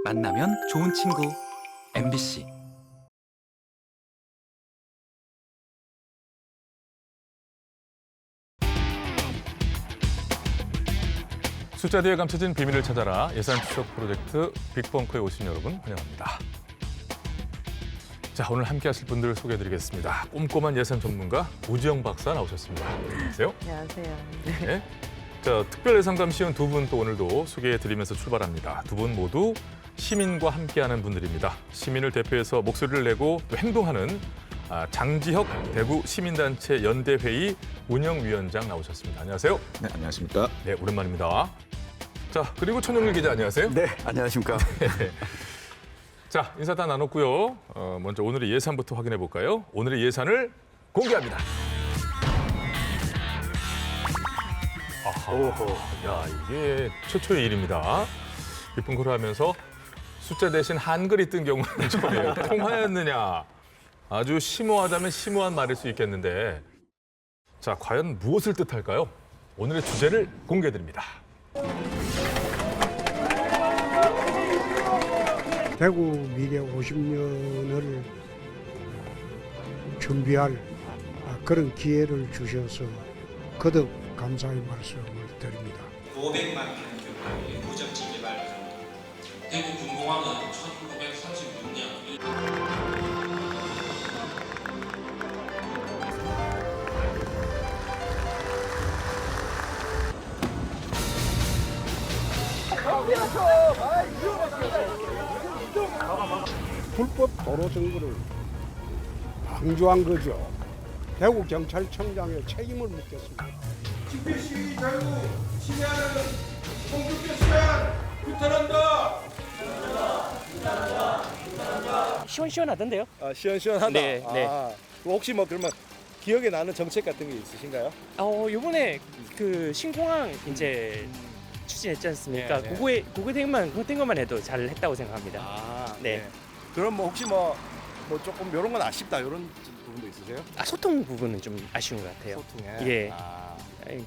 만나면 좋은 친구 MBC. 숫자 뒤에 감춰진 비밀을 찾아라 예산 추적 프로젝트 빅벙커에 오신 여러분 환영합니다. 자, 오늘 함께 하실 분들 소개해드리겠습니다. 꼼꼼한 예산 전문가 오지영 박사 나오셨습니다. 안녕하세요. 안녕하세요. 네. 자, 특별 예산감 시연 두 분 또 오늘도 소개해드리면서 출발합니다. 두 분 모두 시민과 함께하는 분들입니다. 시민을 대표해서 목소리를 내고 또 행동하는 장지혁 대구 시민단체 연대회의 운영위원장 나오셨습니다. 안녕하세요. 네, 안녕하십니까. 네, 오랜만입니다. 자, 그리고 천영일 기자 안녕하세요. 네, 안녕하십니까. 자, 인사 다 나눴고요. 먼저 오늘의 예산부터 확인해 볼까요? 오늘의 예산을 공개합니다. 아하, 야, 이게 최초의 일입니다. 빅벙커를 하면서 숫자 대신 한글이 뜬 경우는 처음이에요. 통하였느냐? 아주 심오하다면 심오한 말일 수 있겠는데, 자, 과연 무엇을 뜻할까요? 오늘의 주제를 공개해드립니다. 대구 미래 50년을 준비할 그런 기회를 주셔서 거듭 감사의 말씀을 드립니다. 500만 평균의 무적지 개발 정도. 대구 군공항은 1936년 불법 도로 증거를 방조한 거죠. 대구 경찰청장의 책임을 묻겠습니다. 집회 시위 결국 시위하는 공중교 시간 규탄한다. 시원시원하던데요? 아, 시원시원하다. 네, 네. 그럼 혹시 뭐 그러면 기억에 나는 정책 같은 게 있으신가요? 요번에 그 신공항 이제 추진했지 않습니까? 네, 네. 그거 된 것만 해도 잘 했다고 생각합니다. 네. 그럼 뭐 혹시 뭐 조금 이런 건 아쉽다 이런 부분도 있으세요? 소통 부분은 좀 아쉬운 것 같아요. 소통에. 예.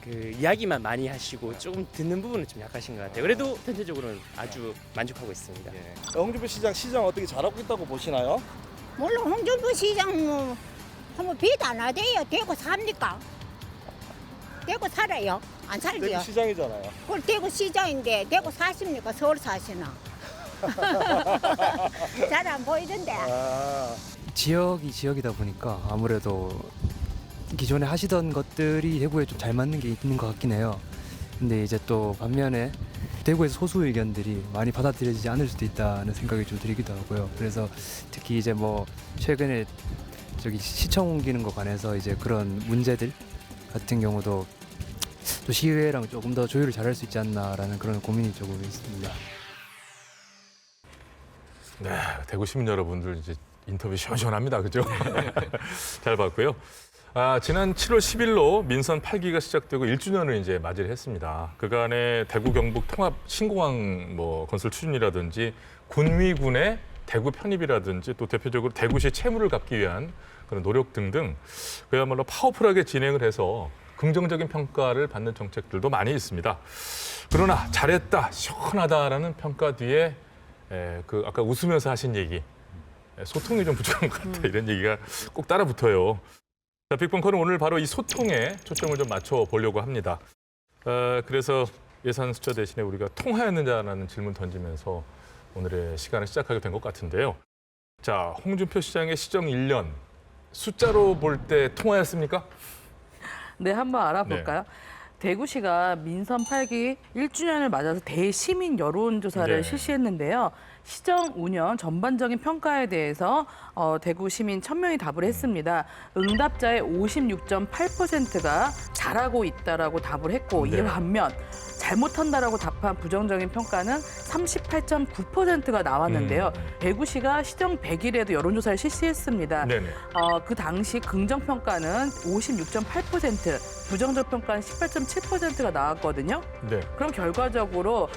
그 이야기만 많이 하시고 조금 듣는 부분은 좀 약하신 것 같아요. 그래도 전체적으로는 아주 만족하고 있습니다. 예. 홍준표 시장 어떻게 잘하고 있다고 보시나요? 물론 홍준표 시장 뭐 한번 비도 안 하대요. 대구 삽니까? 대구 살아요? 안 살죠? 대구 시장이잖아요. 그걸 대구 시장인데 대구 사십니까? 서울 사시나? 잘 안 보이던데. 지역이 지역이다 보니까 아무래도 기존에 하시던 것들이 대구에 좀 잘 맞는 게 있는 것 같긴 해요. 근데 이제 또 반면에 대구에서 소수 의견들이 많이 받아들여지지 않을 수도 있다는 생각이 좀 들기도 하고요. 그래서 특히 이제 뭐 최근에 저기 시청 옮기는 거 관해서 이제 그런 문제들 같은 경우도 또 시의회랑 조금 더 조율을 잘할 수 있지 않나라는 그런 고민이 조금 있습니다. 네, 대구 시민 여러분들 이제 인터뷰 시원시원합니다. 그죠? 잘 봤고요. 지난 7월 10일로 민선 8기가 시작되고 1주년을 이제 맞이를 했습니다. 그간에 대구 경북 통합 신공항 건설 추진이라든지 군위군의 대구 편입이라든지 또 대표적으로 대구시 채무를 갚기 위한 그런 노력 등등 그야말로 파워풀하게 진행을 해서 긍정적인 평가를 받는 정책들도 많이 있습니다. 그러나 잘했다, 시원하다라는 평가 뒤에 그 아까 웃으면서 하신 얘기, 소통이 좀 부족한 것 같다 이런 얘기가 꼭 따라 붙어요. 자, 빅벙커는 오늘 바로 이 소통에 초점을 좀 맞춰 보려고 합니다. 그래서 예산 숫자 대신에 우리가 통하였느냐라는 질문 던지면서 오늘의 시간을 시작하게 된 것 같은데요. 자, 홍준표 시장의 시정 1년 숫자로 볼 때 통하였습니까? 네, 한번 알아볼까요? 대구시가 민선 8기 1주년을 맞아서 대시민 여론조사를 네. 실시했는데요. 시정 운영 전반적인 평가에 대해서 대구 시민 1,000명이 답을 했습니다. 응답자의 56.8%가 잘하고 있다라고 답을 했고 네. 이에 반면 잘못한다라고 답한 부정적인 평가는 38.9%가 나왔는데요. 대구시가 시정 100일에도 여론조사를 실시했습니다. 네네. 그 당시 긍정평가는 56.8%, 부정적평가는 18.7%가 나왔거든요. 네. 그럼 결과적으로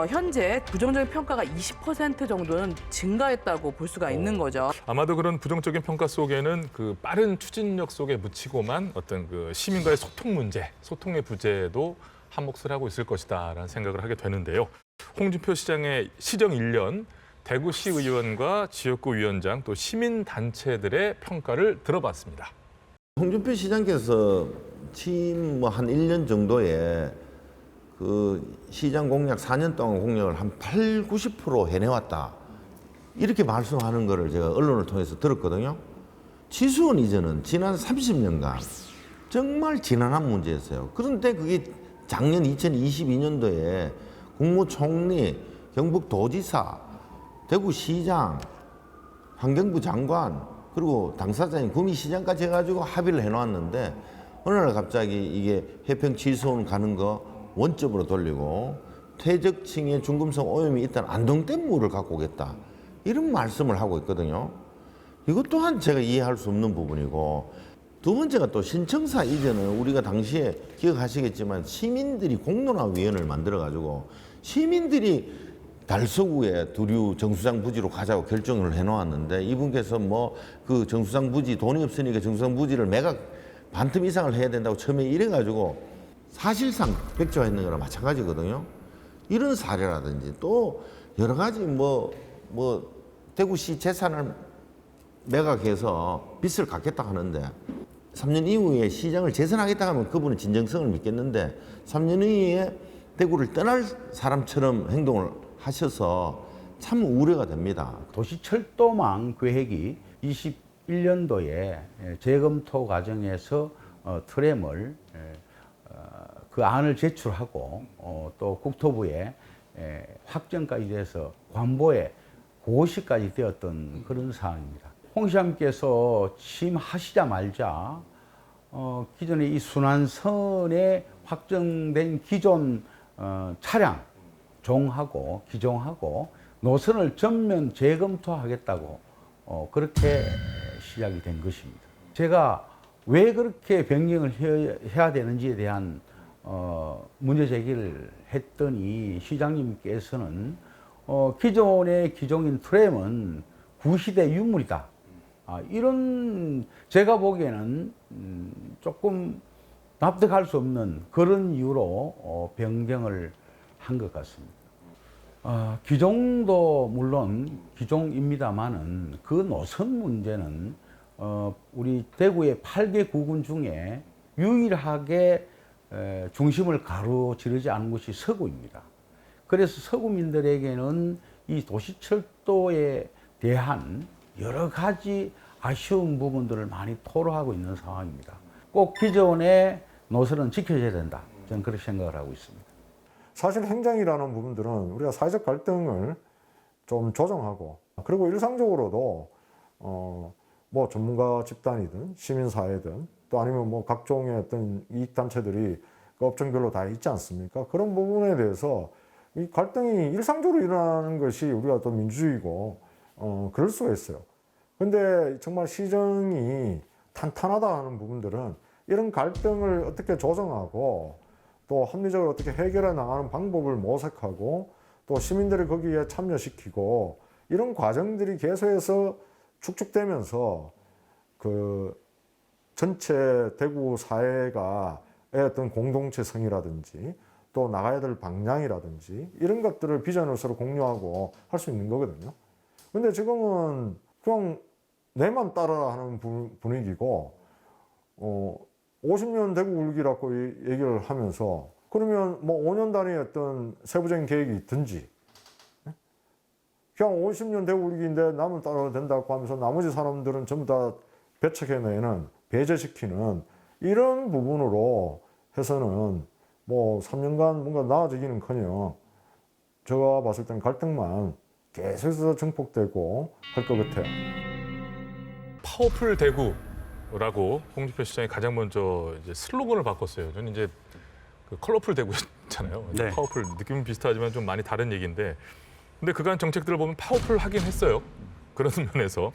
현재 부정적인 평가가 20% 정도는 증가했다고 볼 수가 있는 거죠. 아마도 그런 부정적인 평가 속에는 그 빠른 추진력 속에 묻히고만 어떤 그 시민과의 소통 문제, 소통의 부재도 한몫을 하고 있을 것이다라는 생각을 하게 되는데요. 홍준표 시장의 시정 1년, 대구시 의원과 지역구 위원장 또 시민단체들의 평가를 들어봤습니다. 홍준표 시장께서 취임 한 1년 정도에 그 시장 공약 4년 동안 공약을 한 80~90% 해내왔다. 이렇게 말씀하는 거를 제가 언론을 통해서 들었거든요. 취수원 이전은 지난 30년간 정말 지난한 문제였어요. 그런데 그게 작년 2022년도에 국무총리, 경북도지사, 대구시장, 환경부 장관, 그리고 당사자인 구미시장까지 해가지고 합의를 해놓았는데 어느 날 갑자기 이게 해평 취수원 가는 거 원점으로 돌리고 퇴적층의 중금속 오염이 있다는 안동댐물을 갖고 오겠다. 이런 말씀을 하고 있거든요. 이것 또한 제가 이해할 수 없는 부분이고, 두 번째가 또 신청사 이전은 우리가 당시에 기억하시겠지만 시민들이 공론화위원회를 만들어가지고 시민들이 달서구에 두류 정수장 부지로 가자고 결정을 해놓았는데 이분께서 뭐 그 정수장 부지 돈이 없으니까 정수장 부지를 매각 반틈 이상을 해야 된다고 처음에 이래가지고 사실상 백지화했는 거랑 마찬가지거든요. 이런 사례라든지 또 여러 가지 뭐 대구시 재산을 매각해서 빚을 갚겠다 하는데 3년 이후에 시장을 재선하겠다 하면 그분은 진정성을 믿겠는데 3년 이후에 대구를 떠날 사람처럼 행동을 하셔서 참 우려가 됩니다. 도시철도망 계획이 21년도에 재검토 과정에서 트램을 그 안을 제출하고 또 국토부에 확정까지 돼서 관보에 고시까지 되었던 그런 상황입니다. 홍 시장님께서 취임하시자마자 기존의 이 순환선에 확정된 기존 차량 종하고 기종하고 노선을 전면 재검토하겠다고 그렇게 시작이 된 것입니다. 제가 왜 그렇게 변경을 해야 되는지에 대한 문제 제기를 했더니 시장님께서는 기존의 기종인 트램은 구시대 유물이다. 이런 제가 보기에는 조금 납득할 수 없는 그런 이유로 변경을 한 것 같습니다. 기종도 물론 기종입니다만은 그 노선 문제는 우리 대구의 8개 구군 중에 유일하게 중심을 가로지르지 않은 곳이 서구입니다. 그래서 서구민들에게는 이 도시철도에 대한 여러 가지 아쉬운 부분들을 많이 토로하고 있는 상황입니다. 꼭 기존의 노선은 지켜져야 된다. 저는 그렇게 생각을 하고 있습니다. 사실 행정이라는 부분들은 우리가 사회적 갈등을 좀 조정하고, 그리고 일상적으로도 뭐 전문가 집단이든 시민사회든 또 아니면 뭐 각종의 어떤 이익단체들이 그 업종별로 다 있지 않습니까? 그런 부분에 대해서 이 갈등이 일상적으로 일어나는 것이 우리가 또 민주주의고 그럴 수가 있어요. 근데 정말 시정이 탄탄하다 하는 부분들은 이런 갈등을 어떻게 조정하고 또 합리적으로 어떻게 해결해 나가는 방법을 모색하고 또 시민들을 거기에 참여시키고 이런 과정들이 계속해서 축축되면서 그 전체 대구 사회가 어떤 공동체성이라든지 또 나가야 될 방향이라든지 이런 것들을 비전을 서로 공유하고 할 수 있는 거거든요. 근데 지금은 그냥 내 맘 따라 하는 분위기고 50년 대구 울기라고 얘기를 하면서 그러면 뭐 5년 단위의 어떤 세부적인 계획이 있든지 그냥 50년 대구 울기인데 남은 따라도 된다고 하면서 나머지 사람들은 전부 다 배척해내는 배제시키는 이런 부분으로 해서는 뭐 3년간 뭔가 나아지기는커녕 제가 봤을 때는 갈등만 계속해서 증폭되고 할 것 같아요. 파워풀 대구라고 홍준표 시장이 가장 먼저 이제 슬로건을 바꿨어요. 저는 이제 그 컬러풀 대구였잖아요. 네. 파워풀 느낌은 비슷하지만 좀 많이 다른 얘기인데, 근데 그간 정책들을 보면 파워풀하긴 했어요. 그런 면에서.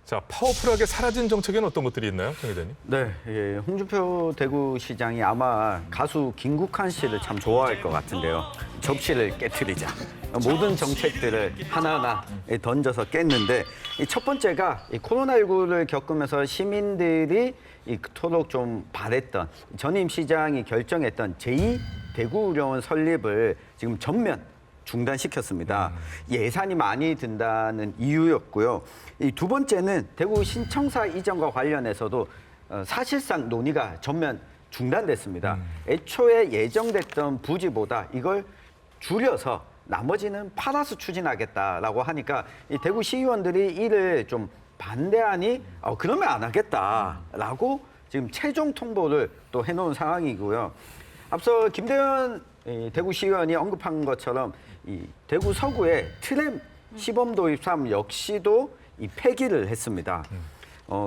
자, 파워풀하게 사라진 정책에는 어떤 것들이 있나요, 정 기자님? 네, 예, 홍준표 대구시장이 아마 가수 김국환 씨를 참 좋아할 것 같은데요. 접시를 깨트리자. 모든 정책들을 하나하나 던져서 깼는데 이 첫 번째가 이 코로나19를 겪으면서 시민들이 그토록 좀 바랬던 전임 시장이 결정했던 제2대구의료원 설립을 지금 전면 중단시켰습니다. 예산이 많이 든다는 이유였고요. 이 두 번째는 대구 신청사 이전과 관련해서도 사실상 논의가 전면 중단됐습니다. 애초에 예정됐던 부지보다 이걸 줄여서 나머지는 팔아서 추진하겠다라고 하니까 이 대구 시의원들이 이를 좀 반대하니 그러면 안 하겠다라고 지금 최종 통보를 또 해놓은 상황이고요. 앞서 김대현 대구 시의원이 언급한 것처럼 이 대구 서구의 트램 시범 도입 사업 역시도 이 폐기를 했습니다.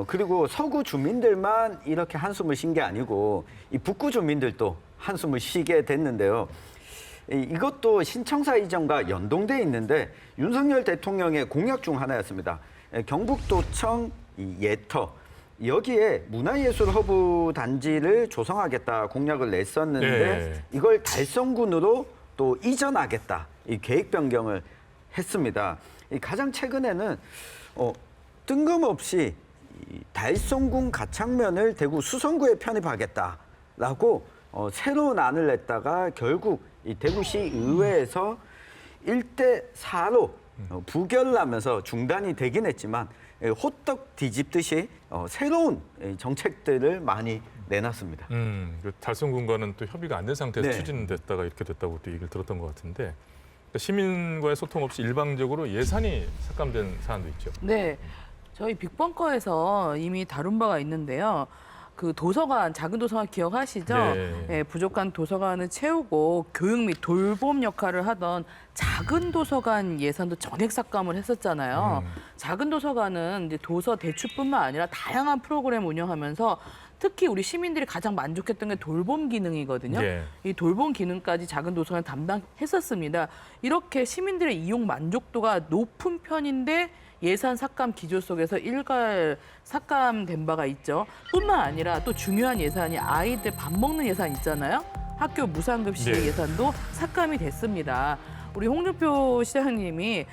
그리고 서구 주민들만 이렇게 한숨을 쉰 게 아니고 이 북구 주민들도 한숨을 쉬게 됐는데요. 이것도 신청사 이전과 연동돼 있는데 윤석열 대통령의 공약 중 하나였습니다. 경북도청 예터 여기에 문화예술 허브 단지를 조성하겠다 공약을 냈었는데 네. 이걸 달성군으로 또 이전하겠다 이 계획 변경을 했습니다. 가장 최근에는 뜬금없이 달성군 가창면을 대구 수성구에 편입하겠다라고 새로운 안을 냈다가 결국 이 대구시 의회에서 1대4로 부결나면서 중단이 되긴 했지만 호떡 뒤집듯이 새로운 정책들을 많이 내놨습니다. 그 달성군과는 또 협의가 안 된 상태에서 네. 추진됐다가 이렇게 됐다고 또 얘기를 들었던 것 같은데 그러니까 시민과의 소통 없이 일방적으로 예산이 삭감된 사안도 있죠. 네, 저희 빅벙커에서 이미 다룬 바가 있는데요. 그 도서관, 작은 도서관 기억하시죠? 네. 네, 부족한 도서관을 채우고 교육 및 돌봄 역할을 하던 작은 도서관 예산도 전액 삭감을 했었잖아요. 작은 도서관은 이제 도서 대출뿐만 아니라 다양한 프로그램 운영하면서 특히 우리 시민들이 가장 만족했던 게 돌봄 기능이거든요. 예. 이 돌봄 기능까지 작은 도서관 담당했었습니다. 이렇게 시민들의 이용 만족도가 높은 편인데 예산 삭감 기조 속에서 일괄 삭감된 바가 있죠. 뿐만 아니라 또 중요한 예산이 아이들 밥 먹는 예산 있잖아요. 학교 무상급식 네. 예산도 삭감이 됐습니다. 우리 홍준표 시장님이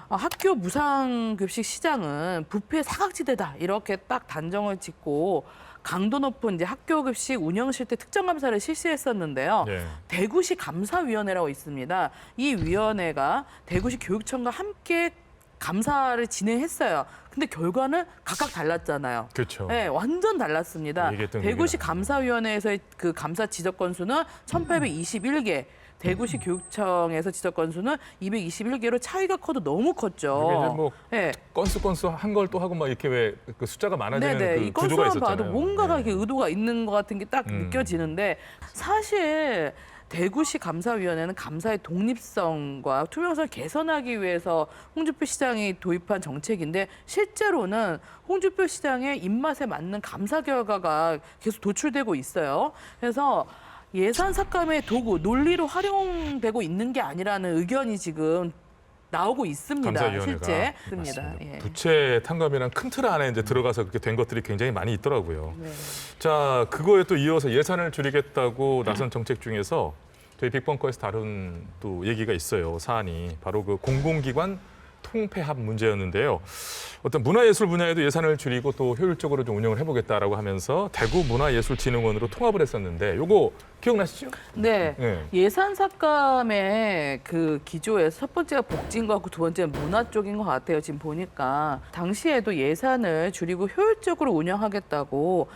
학교 무상급식 시장은 부패 사각지대다 이렇게 딱 단정을 짓고 강도 높은 이제 학교급식 운영 실태 특정 감사를 실시했었는데요. 네. 대구시 감사위원회라고 있습니다. 이 위원회가 대구시 교육청과 함께 감사를 진행했어요. 근데 결과는 각각 달랐잖아요. 그렇죠. 네, 완전 달랐습니다. 얘기했던 대구시 얘기가. 감사위원회에서의 그 감사 지적 건수는 1,821개, 대구시 교육청에서 지적 건수는 221개로 차이가 커도 너무 컸죠. 이게 이제 뭐 네. 건수 한 걸 또 하고 막 이렇게 왜 그 숫자가 많아지는 네네. 그 이 구조가 건수만 있었잖아요. 봐도 뭔가가 네. 이렇게 의도가 있는 것 같은 게 딱 느껴지는데 사실 대구시 감사위원회는 감사의 독립성과 투명성을 개선하기 위해서 홍준표 시장이 도입한 정책인데 실제로는 홍준표 시장의 입맛에 맞는 감사 결과가 계속 도출되고 있어요. 그래서 예산 삭감의 도구, 논리로 활용되고 있는 게 아니라는 의견이 지금 나오고 있습니다. 감사위원회가. 실제. 맞습니다. 예. 부채 탕감이랑 큰 틀 안에 이제 들어가서 그렇게 된 것들이 굉장히 많이 있더라고요. 네. 자, 그거에 또 이어서 예산을 줄이겠다고 나선 정책 중에서 저희 빅벙커에서 다룬 또 얘기가 있어요. 사안이 바로 그 공공기관 통폐합 문제였는데요. 어떤 문화예술 분야에도 예산을 줄이고 또 효율적으로 좀 운영을 해보겠다라고 하면서 대구 문화예술진흥원으로 통합을 했었는데 요거 기억나시죠? 네. 네. 예산 삭감의 그 기조에서 첫 번째가 복지인 것 같고 두 번째는 문화 쪽인 것 같아요. 지금 보니까 당시에도 예산을 줄이고 효율적으로 운영하겠다고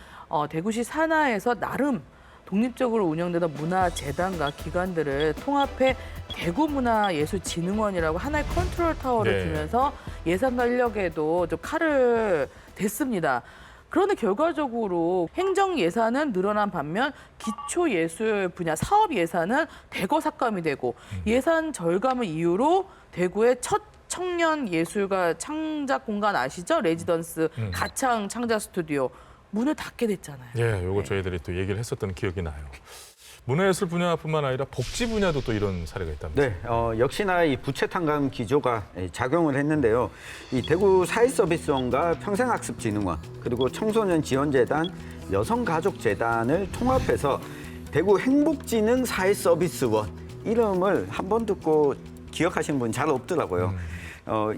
대구시 산하에서 나름 독립적으로 운영되던 문화재단과 기관들을 통합해 대구문화예술진흥원이라고 하나의 컨트롤 타워를 네. 주면서 예산과 인력에도 좀 칼을 댔습니다. 그런데 결과적으로 행정 예산은 늘어난 반면 기초 예술 분야 사업 예산은 대거 삭감이 되고 예산 절감을 이유로 대구의 첫 청년 예술가 창작 공간 아시죠? 레지던스 가창 창작 스튜디오 문을 닫게 됐잖아요. 예, 요거 저희들이 또 얘기를 했었던 기억이 나요. 문화예술 분야뿐만 아니라 복지 분야도 또 이런 사례가 있답니다. 네, 역시나 이 부채 탕감 기조가 작용을 했는데요. 이 대구 사회서비스원과 평생학습진흥원 그리고 청소년지원재단, 여성가족재단을 통합해서 대구 행복진흥 사회서비스원 이름을 한 번 듣고 기억하시는 분 잘 없더라고요.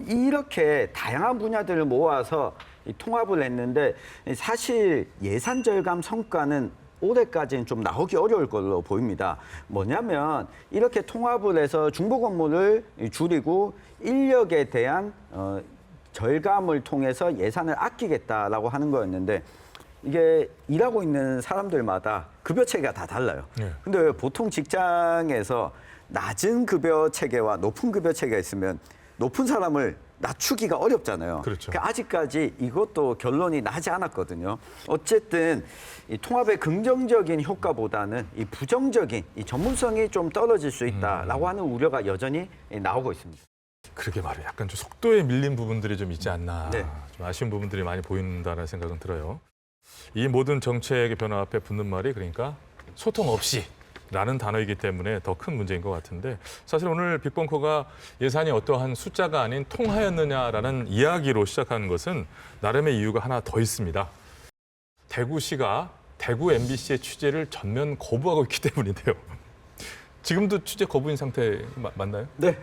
이렇게 다양한 분야들을 모아서 이 통합을 했는데 사실 예산 절감 성과는 올해까지는 좀 나오기 어려울 걸로 보입니다. 뭐냐면 이렇게 통합을 해서 중복 업무를 줄이고 인력에 대한 절감을 통해서 예산을 아끼겠다라고 하는 거였는데 이게 일하고 있는 사람들마다 급여 체계가 다 달라요. 근데 보통 직장에서 낮은 급여 체계와 높은 급여 체계가 있으면 높은 사람을 낮추기가 어렵잖아요. 그렇죠. 그러니까 아직까지 이것도 결론이 나지 않았거든요. 어쨌든 이 통합의 긍정적인 효과보다는 이 부정적인 이 전문성이 좀 떨어질 수 있다라고 하는 우려가 여전히 나오고 있습니다. 그러게 말이에요. 약간 좀 속도에 밀린 부분들이 좀 있지 않나. 네. 좀 아쉬운 부분들이 많이 보인다는 생각은 들어요. 이 모든 정책의 변화 앞에 붙는 말이 그러니까 소통 없이 라는 단어이기 때문에 더 큰 문제인 것 같은데 사실 오늘 빅벙커가 예산이 어떠한 숫자가 아닌 통하였느냐라는 이야기로 시작하는 것은 나름의 이유가 하나 더 있습니다. 대구시가 대구 MBC의 취재를 전면 거부하고 있기 때문인데요. 지금도 취재 거부인 상태 맞나요? 네,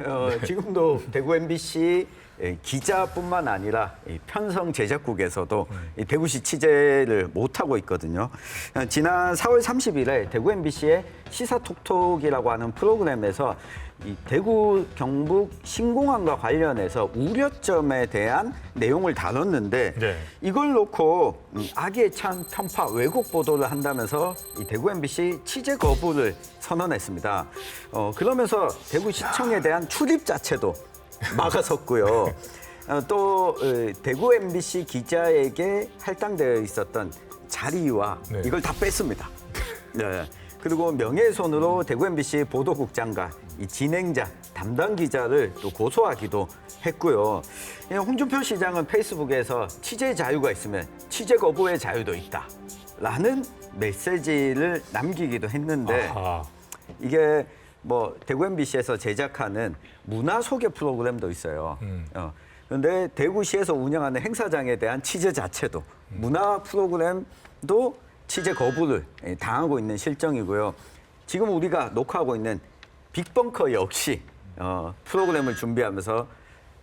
지금도 대구 MBC 기자뿐만 아니라 이 편성 제작국에서도 이 대구시 취재를 못하고 있거든요. 지난 4월 30일에 대구 MBC의 시사톡톡이라고 하는 프로그램에서 이 대구 경북 신공항과 관련해서 우려점에 대한 내용을 다뤘는데 이걸 놓고 악의에 찬 편파 왜곡 보도를 한다면서 이 대구 MBC 취재 거부를 선언했습니다. 그러면서 대구시청에 대한 출입 자체도 막아섰고요. 또 대구 MBC 기자에게 할당되어 있었던 자리와 이걸 다 뺐습니다. 네. 그리고 명예훼손으로 대구 MBC 보도국장과 이 진행자, 담당 기자를 또 고소하기도 했고요. 홍준표 시장은 페이스북에서 취재 자유가 있으면 취재 거부의 자유도 있다라는 메시지를 남기기도 했는데 이게 뭐 대구 MBC에서 제작하는 문화 소개 프로그램도 있어요. 그런데 대구시에서 운영하는 행사장에 대한 취재 자체도 문화 프로그램도 취재 거부를 당하고 있는 실정이고요. 지금 우리가 녹화하고 있는 빅벙커 역시 프로그램을 준비하면서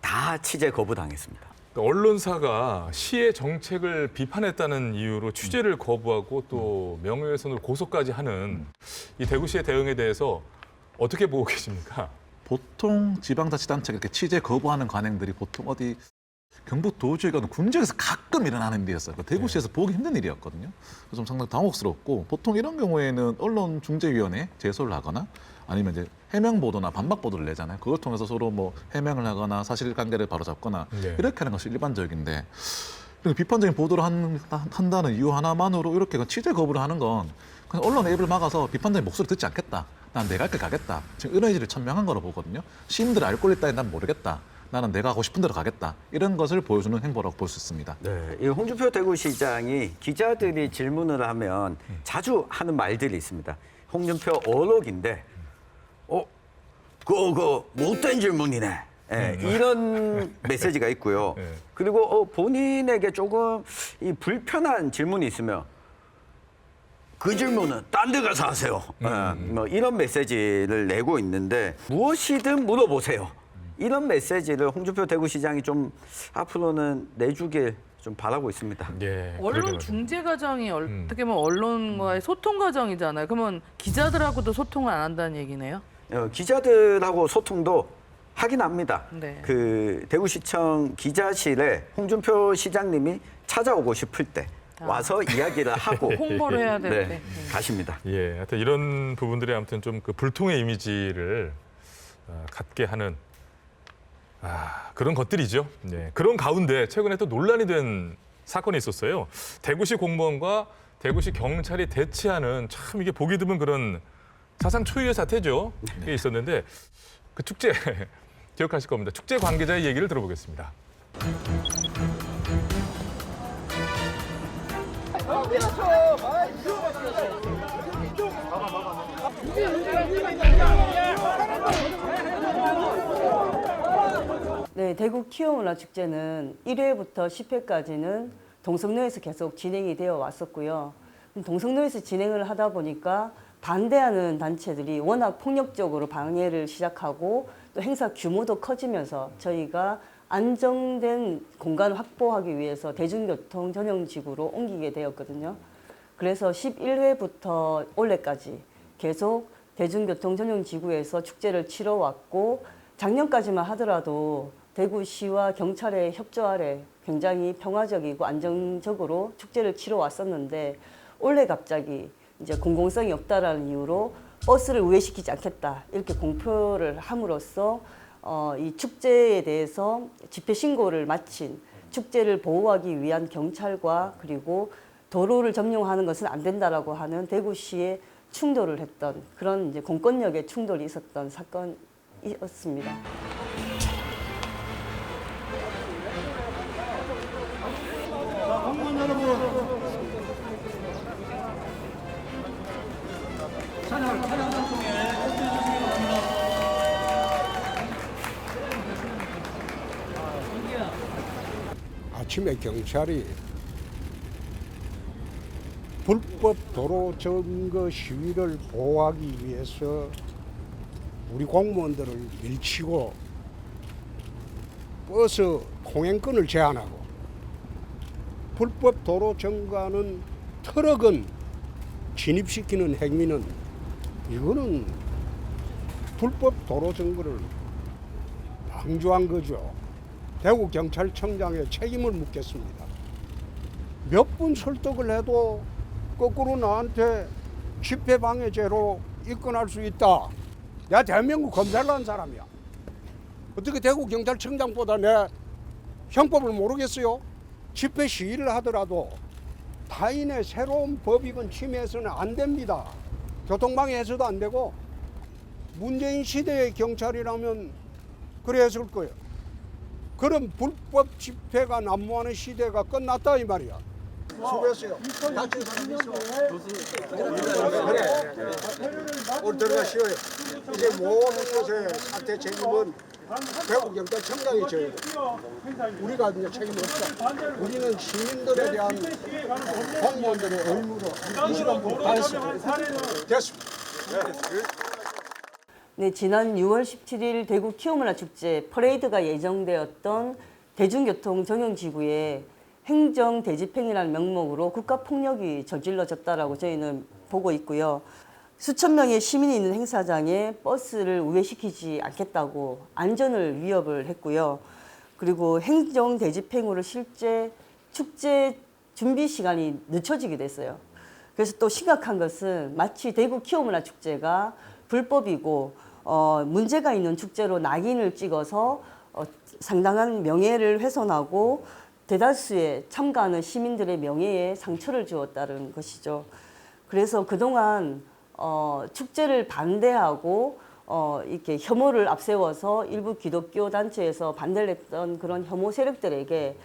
다 취재 거부당했습니다. 언론사가 시의 정책을 비판했다는 이유로 취재를 거부하고 또 명예훼손을 고소까지 하는 이 대구시의 대응에 대해서 어떻게 보고 계십니까? 보통 지방자치단체가 이렇게 취재 거부하는 관행들이 보통 어디 경북 도지역이나 군지역에서 가끔 일어나는 일이었어요. 대구시에서 보기 힘든 일이었거든요. 그래서 좀 상당히 당혹스럽고 보통 이런 경우에는 언론중재위원회 제소를 하거나 아니면 이제 해명 보도나 반박 보도를 내잖아요. 그걸 통해서 서로 뭐 해명을 하거나 사실관계를 바로잡거나 이렇게 하는 것이 일반적인데 비판적인 보도를 한다는 이유 하나만으로 이렇게 취재 거부를 하는 건 그냥 언론의 입을 막아서 비판적인 목소리 듣지 않겠다. 난 내가 할 길 가겠다. 지금 이런 의지를 천명한 거로 보거든요. 시민들이 알 권리 따위 난 모르겠다. 나는 내가 하고 싶은 대로 가겠다. 이런 것을 보여주는 행보라고 볼 수 있습니다. 네, 이 홍준표 대구시장이 기자들이 질문을 하면 자주 하는 말들이 있습니다. 홍준표 어록인데, 그거 못된 질문이네. 네, 이런 메시지가 있고요. 그리고 본인에게 조금 이 불편한 질문이 있으면 그 질문은 딴 데 가서 하세요. 뭐 이런 메시지를 내고 있는데 무엇이든 물어보세요. 이런 메시지를 홍준표 대구시장이 좀 앞으로는 내주길 좀 바라고 있습니다. 언론 중재 과정이 어떻게 보면 언론과의 소통 과정이잖아요. 그러면 기자들하고도 소통을 안 한다는 얘기네요? 기자들하고 소통도 하긴 합니다. 네. 그 대구시청 기자실에 홍준표 시장님이 찾아오고 싶을 때 와서 이야기를 하고 홍보를 해야 되는데 네, 가십니다. 예, 하여튼 이런 부분들이 아무튼 좀 그 불통의 이미지를 갖게 하는 그런 것들이죠. 네, 그런 가운데 최근에 또 논란이 된 사건이 있었어요. 대구시 공무원과 대구시 경찰이 대치하는 참 이게 보기 드문 그런 사상 초유의 사태죠. 이게 있었는데 그 축제 기억하실 겁니다. 축제 관계자의 얘기를 들어보겠습니다. 네, 대구 키오문화축제는 1회부터 10회까지는 동성로에서 계속 진행이 되어 왔었고요. 동성로에서 진행을 하다 보니까 반대하는 단체들이 워낙 폭력적으로 방해를 시작하고 또 행사 규모도 커지면서 저희가 안정된 공간 확보하기 위해서 대중교통 전용지구로 옮기게 되었거든요. 그래서 11회부터 올해까지 계속 대중교통전용지구에서 축제를 치러왔고 작년까지만 하더라도 대구시와 경찰의 협조 아래 굉장히 평화적이고 안정적으로 축제를 치러왔었는데 올해 갑자기 이제 공공성이 없다라는 이유로 버스를 우회시키지 않겠다 이렇게 공표를 함으로써 이 축제에 대해서 집회 신고를 마친 축제를 보호하기 위한 경찰과 그리고 도로를 점령하는 것은 안 된다라고 하는 대구시의 충돌을 했던 그런 이제 공권력의 충돌이 있었던 사건이었습니다. 공무원 여러분, 차량 방송에 협조해 주시기 바랍니다. 아침에 경찰이 불법 도로 점거 시위를 보호하기 위해서 우리 공무원들을 밀치고 버스 통행권을 제한하고 불법 도로 점거하는 트럭은 진입시키는 행위는 이거는 불법 도로 점거를 방조한 거죠. 대구경찰청장의 책임을 묻겠습니다. 몇 분 설득을 해도 거꾸로 나한테 집회방해죄로 입건할 수 있다. 내가 대한민국 검사를 한 사람이야. 어떻게 대구경찰청장보다 내 형법을 모르겠어요? 집회 시위를 하더라도 타인의 새로운 법익은 침해해서는 안 됩니다. 교통방해해서도 안 되고 문재인 시대의 경찰이라면 그래 했을 거예요. 그런 불법 집회가 난무하는 시대가 끝났다 이 말이야. 수고했어요. 다친 사람 있어. 그래. 오늘 들어가 쉬어요. 이제 모든 것의 사태 책임은 대구경찰청장이 져야 돼. 우리가 이제 책임이 없다. 우리는 시민들에 대한 공무원들의 의무로 이 시간부터 다 했어. 됐습니다. 네, 지난 6월 17일 대구 키오문화축제 퍼레이드가 예정되었던 대중교통 전용지구에 행정 대집행이라는 명목으로 국가폭력이 저질러졌다라고 저희는 보고 있고요. 수천 명의 시민이 있는 행사장에 버스를 우회시키지 않겠다고 안전을 위협을 했고요. 그리고 행정 대집행으로 실제 축제 준비 시간이 늦춰지게 됐어요. 그래서 또 심각한 것은 마치 대구 키오문화축제가 불법이고 문제가 있는 축제로 낙인을 찍어서 상당한 명예를 훼손하고 대다수의 참가하는 시민들의 명예에 상처를 주었다는 것이죠. 그래서 그동안 축제를 반대하고 이렇게 혐오를 앞세워서 일부 기독교 단체에서 반대를 했던 그런 혐오 세력들에게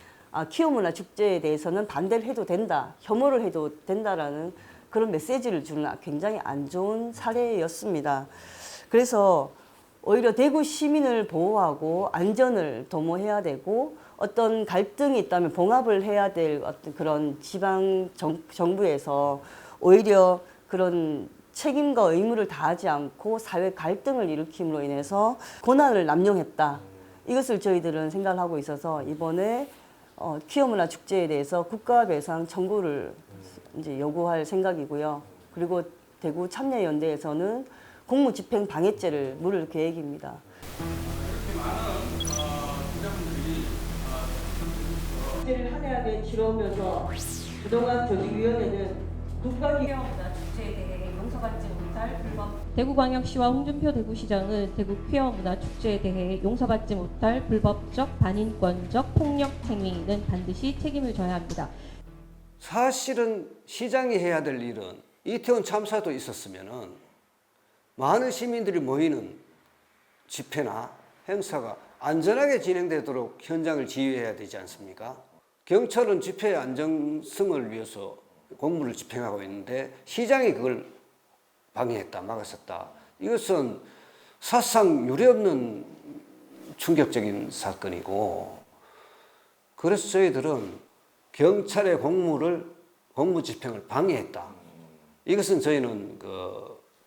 키오문화 축제에 대해서는 반대를 해도 된다, 혐오를 해도 된다라는 그런 메시지를 주는 굉장히 안 좋은 사례였습니다. 그래서 오히려 대구 시민을 보호하고 안전을 도모해야 되고 어떤 갈등이 있다면 봉합을 해야 될 어떤 그런 지방 정부에서 오히려 그런 책임과 의무를 다하지 않고 사회 갈등을 일으킴으로 인해서 고난을 남용했다. 이것을 저희들은 생각을 하고 있어서 이번에 키오문화 축제에 대해서 국가배상 청구를 이제 요구할 생각이고요. 그리고 대구 참여연대에서는 공무집행 방해죄를 물을 계획입니다. 축제를 한 해 한 해 치러오면서 그동안 조직위원회는 국가기관보다 축제에 대해 용서받지 못할 불법 대구광역시와 홍준표 대구시장은 대구 퀴어 문화 축제에 대해 용서받지 못할 불법적 반인권적 폭력 행위는 반드시 책임을 져야 합니다. 사실은 시장이 해야 될 일은 이태원 참사도 있었으면은 많은 시민들이 모이는 집회나 행사가 안전하게 진행되도록 현장을 지휘해야 되지 않습니까? 경찰은 집회의 안정성을 위해서 공무를 집행하고 있는데 시장이 그걸 방해했다, 막았었다. 이것은 사상 유례없는 충격적인 사건이고, 그래서 저희들은 경찰의 공무 집행을 방해했다. 이것은 저희는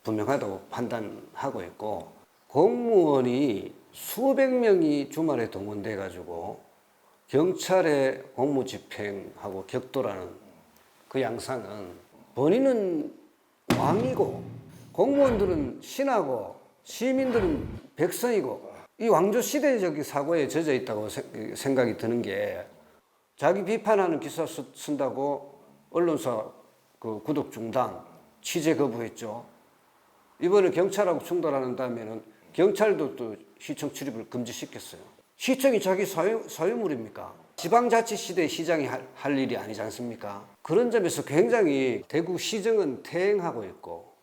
분명하다고 판단하고 있고, 공무원이 수백 명이 주말에 동원돼 가지고 경찰의 공무 집행하고 격돌하는 그 양상은 본인은 왕이고 공무원들은 신하고 시민들은 백성이고 이 왕조 시대적 사고에 젖어 있다고 생각이 드는 게 자기 비판하는 기사 쓴다고 언론사 그 구독 중단, 취재 거부했죠. 이번에 경찰하고 충돌하는 다음에는 경찰도 또 시청 출입을 금지시켰어요. 시청이 자기 사유물입니까? 지방자치시대 시장이 할 일이 아니지 않습니까? 그런 점에서 굉장히 대구시정은 퇴행하고 있고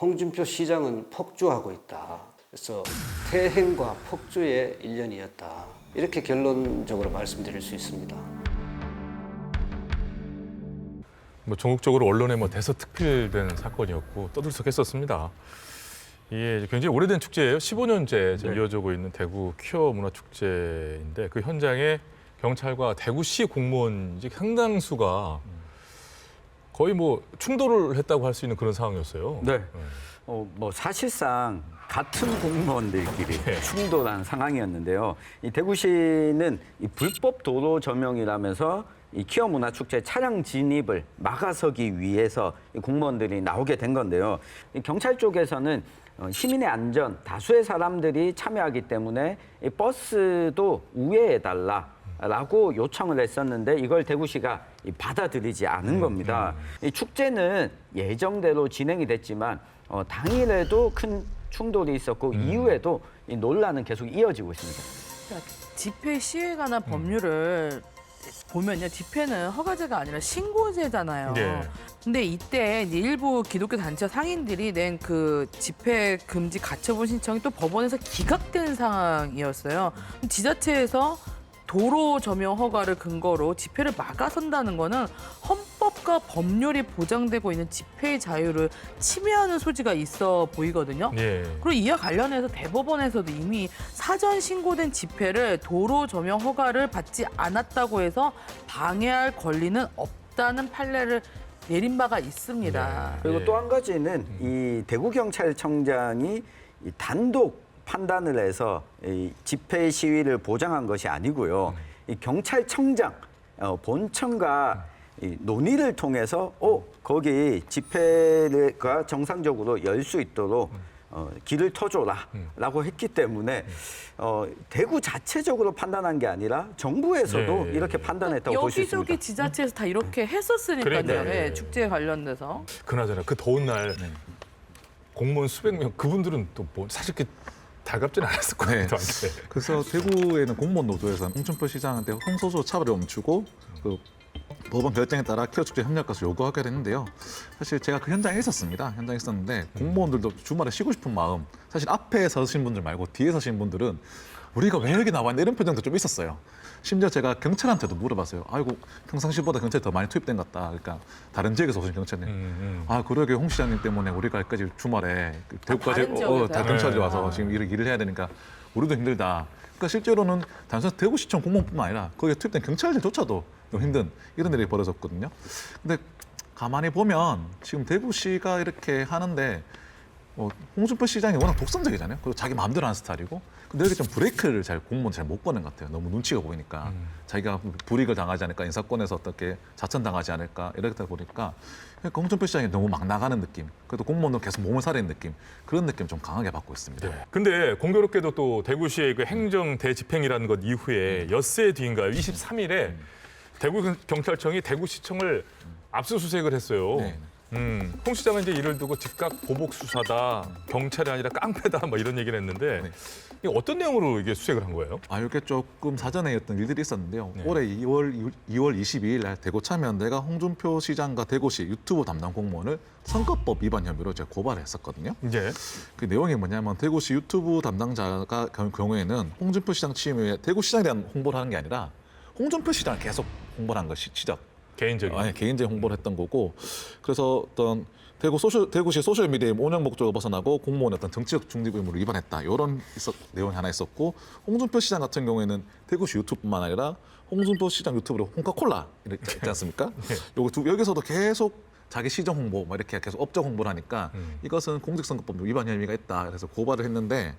홍준표 시장은 폭주하고 있다. 그래서 퇴행과 폭주의 일년이었다. 이렇게 결론적으로 말씀드릴 수 있습니다. 뭐 전국적으로 언론에 뭐 대서특필된 사건이었고 떠들썩했었습니다. 이게 굉장히 오래된 축제예요. 15년째 이어지고 있는 대구 퀴어 문화축제인데 그 현장에 경찰과 대구시 공무원직 상당수가 거의 뭐 충돌을 했다고 할 수 있는 그런 상황이었어요. 네. 뭐 사실상 같은 공무원들끼리 충돌한 상황이었는데요. 이 대구시는 이 불법 도로 점용이라면서 이 퀴어 문화축제 차량 진입을 막아서기 위해서 이 공무원들이 나오게 된 건데요. 이 경찰 쪽에서는 시민의 안전, 다수의 사람들이 참여하기 때문에 이 버스도 우회해달라라고 요청을 했었는데 이걸 대구시가 받아들이지 않은 겁니다. 이 축제는 예정대로 진행이 됐지만 당일에도 큰 충돌이 있었고 이후에도 이 논란은 계속 이어지고 있습니다. 그러니까 집회 시위에 관한 법률을 보면요, 집회는 허가제가 아니라 신고제잖아요. 네. 근데 이때 이제 일부 기독교 단체 상인들이 낸 그 집회 금지 가처분 신청이 또 법원에서 기각된 상황이었어요. 지자체에서 도로 점용 허가를 근거로 집회를 막아선다는 거는 헌법과 법률이 보장되고 있는 집회의 자유를 침해하는 소지가 있어 보이거든요. 예. 그리고 이와 관련해서 대법원에서도 이미 사전 신고된 집회를 도로 점용 허가를 받지 않았다고 해서 방해할 권리는 없다는 판례를 내린 바가 있습니다. 그리고 또 한 가지는 이 대구경찰청장이 이 단독 판단을 해서 이 집회 시위를 보장한 것이 아니고요. 이 경찰청장 본청과 이 논의를 통해서 거기 집회가 정상적으로 열 수 있도록 길을 터줘라라고 했기 때문에 대구 자체적으로 판단한 게 아니라 정부에서도 이렇게 판단했다고 볼 수 있습니다. 여기저기 지자체에서 다 이렇게 했었으니까요. 그러니까요. 축제에 관련돼서. 그나저나 그 더운 날 공무원 수백 명 그분들은 또 뭐 사실 이렇게 달갑지는 않았을 거예요. 그래서 대구에는 공무원 노조에서는 홍준표 시장한테 홍소조 차별을 멈추고 그 법원 결정에 따라 퀴어 축제 협력 가서 요구하게 했는데요. 사실 제가 그 현장에 있었습니다. 현장에 있었는데 공무원들도 주말에 쉬고 싶은 마음, 사실 앞에 서신 분들 말고 뒤에 서신 분들은 우리가 왜 여기 나왔냐 이런 표정도 좀 있었어요. 심지어 제가 경찰한테도 물어봤어요. 아이고 평상시보다 경찰이 더 많이 투입된 것 같다. 그러니까 다른 지역에서 오신 경찰님. 아 그러게 홍 시장님 때문에 우리가 여기까지 주말에 대구까지 다 경찰이 와서 지금 일을 해야 되니까 우리도 힘들다. 그러니까 실제로는 단순히 대구시청 공무원뿐만 아니라 거기에 투입된 경찰들조차도 좀 힘든 이런 일이 벌어졌거든요. 근데 가만히 보면 지금 대구시가 이렇게 하는데 홍준표 시장이 워낙 독선적이잖아요. 그리고 자기 마음대로 하는 스타일이고. 근데 여기 좀 브레이크를 공무원 잘 못 거는 것 같아요. 너무 눈치가 보이니까. 자기가 불이익을 당하지 않을까, 인사권에서 어떻게 자천당하지 않을까 이렇다 보니까 그러니까 홍준표 시장이 너무 막 나가는 느낌. 그래도 공무원도 계속 몸을 사리는 느낌. 그런 느낌 좀 강하게 받고 있습니다. 근데 공교롭게도 또 대구시의 그 행정 대집행이라는 것 이후에 엿새 뒤인가요? 23일에 대구경찰청이 대구시청을 압수수색을 했어요. 홍 시장은 이제 이를 두고 즉각 보복 수사다, 경찰이 아니라 깡패다, 뭐 이런 얘기를 했는데 이게 어떤 내용으로 이게 수색을 한 거예요? 이게 조금 사전에 어떤 일들이 있었는데요. 올해 2월 22일 날 대구참여연대가 홍준표 시장과 대구시 유튜브 담당 공무원을 선거법 위반 혐의로 제가 고발을 했었거든요. 그 내용이 뭐냐면 대구시 유튜브 담당자가 경우에는 홍준표 시장 취임 후에 대구시장에 대한 홍보를 하는 게 아니라 홍준표 시장을 계속 홍보를 한 것이 시작. 개인적인 홍보를 했던 거고, 그래서 어떤 대구시 소셜미디어의 운영 목적을 벗어나고 공무원의 어떤 정치적 중립 의무를 위반했다. 이런 내용이 하나 있었고, 홍준표 시장 같은 경우에는 대구시 유튜브뿐만 아니라 홍준표 시장 유튜브로 홍카콜라 이렇게 있지 않습니까? 여기서도 계속 자기 시정 홍보, 이렇게 계속 업적 홍보를 하니까 이것은 공직선거법 위반 혐의가 있다. 그래서 고발을 했는데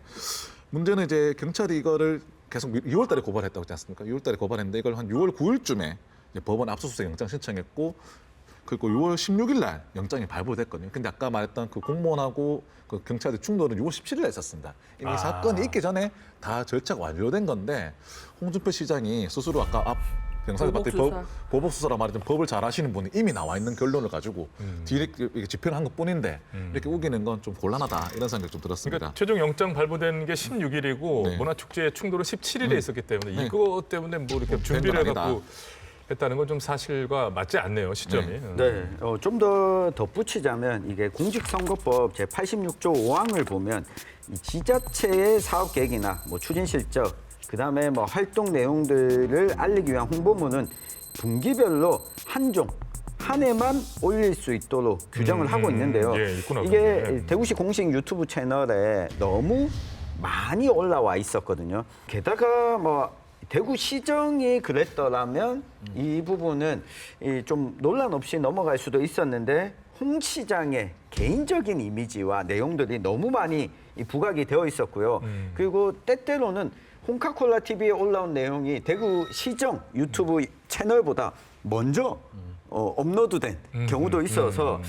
문제는 이제 경찰이 이거를 계속 6월달에 고발했다고 했지 않습니까? 6월달에 고발했는데 이걸 한 6월 9일쯤에 법원 압수수색 영장 신청했고 그리고 6월 16일 날 영장이 발부됐거든요. 근데 아까 말했던 그 공무원하고 그 경찰의 충돌은 6월 17일에 있었습니다. 이미 사건이 있기 전에 다 절차가 완료된 건데 홍준표 시장이 스스로 아까 영상에 봤더니 보복 수사라 말했던 법을 잘 아시는 분이 이미 나와 있는 결론을 가지고 뒤에 집행을 한 것뿐인데 이렇게 우기는 건 좀 곤란하다 이런 생각이 좀 들었습니다. 그러니까 최종 영장 발부된 게 16일이고 네. 문화축제의 충돌은 17일에 있었기 때문에 이것 때문에 뭐 이렇게 준비를 해갖고 했다는 건 좀 사실과 맞지 않네요, 시점이. 네, 좀 더 덧붙이자면 이게 공직선거법 제86조 5항을 보면 이 지자체의 사업 계획이나 뭐 추진 실적, 그다음에 뭐 활동 내용들을 알리기 위한 홍보문은 분기별로 한 해만 올릴 수 있도록 규정을 하고 있는데요. 있구나, 이게 그게. 대구시 공식 유튜브 채널에 너무 많이 올라와 있었거든요. 게다가 뭐 대구시정이 그랬더라면 이 부분은 좀 논란 없이 넘어갈 수도 있었는데 홍 시장의 개인적인 이미지와 내용들이 너무 많이 부각이 되어 있었고요. 그리고 때때로는 홍카콜라 TV에 올라온 내용이 대구시정 유튜브 채널보다 먼저 업로드된 경우도 있어서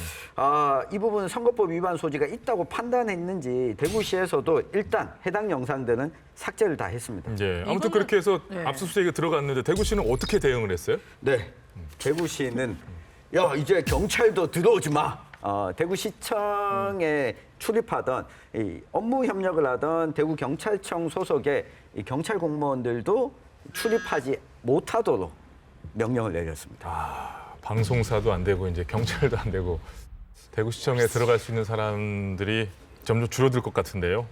이 부분은 선거법 위반 소지가 있다고 판단했는지 대구시에서도 일단 해당 영상들은 삭제를 다 했습니다. 아무튼 그렇게 해서 압수수색에 들어갔는데 대구시는 어떻게 대응을 했어요? 네, 대구시는 야 이제 경찰도 들어오지 마. 대구시청에 출입하던 업무 협력을 하던 대구경찰청 소속의 경찰 공무원들도 출입하지 못하도록 명령을 내렸습니다. 방송사도 안 되고 이제 경찰도 안 되고 대구시청에 들어갈 수 있는 사람들이 점점 줄어들 것 같은데요.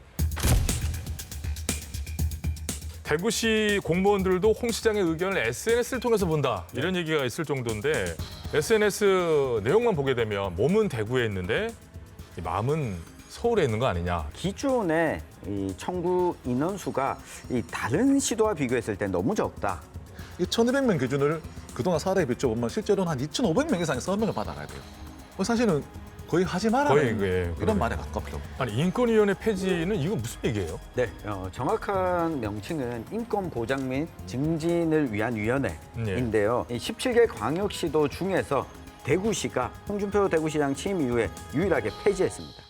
대구시 공무원들도 홍 시장의 의견을 SNS를 통해서 본다 이런 얘기가 있을 정도인데 SNS 내용만 보게 되면 몸은 대구에 있는데 이 마음은 서울에 있는 거 아니냐. 기존의 이 청구 인원수가 이 다른 시도와 비교했을 때 너무 적다. 이 1,200명 기준을 그동안 사례에 비춰보면 실제로는 한 2,500명 이상의 서명을 받아가야 돼요. 사실은 거의 하지 말라는 이런 말에 가깝죠. 아니 인권위원회 폐지는 이거 무슨 얘기예요? 네, 정확한 명칭은 인권보장 및 증진을 위한 위원회인데요. 17개 광역시도 중에서 대구시가 홍준표 대구시장 취임 이후에 유일하게 폐지했습니다.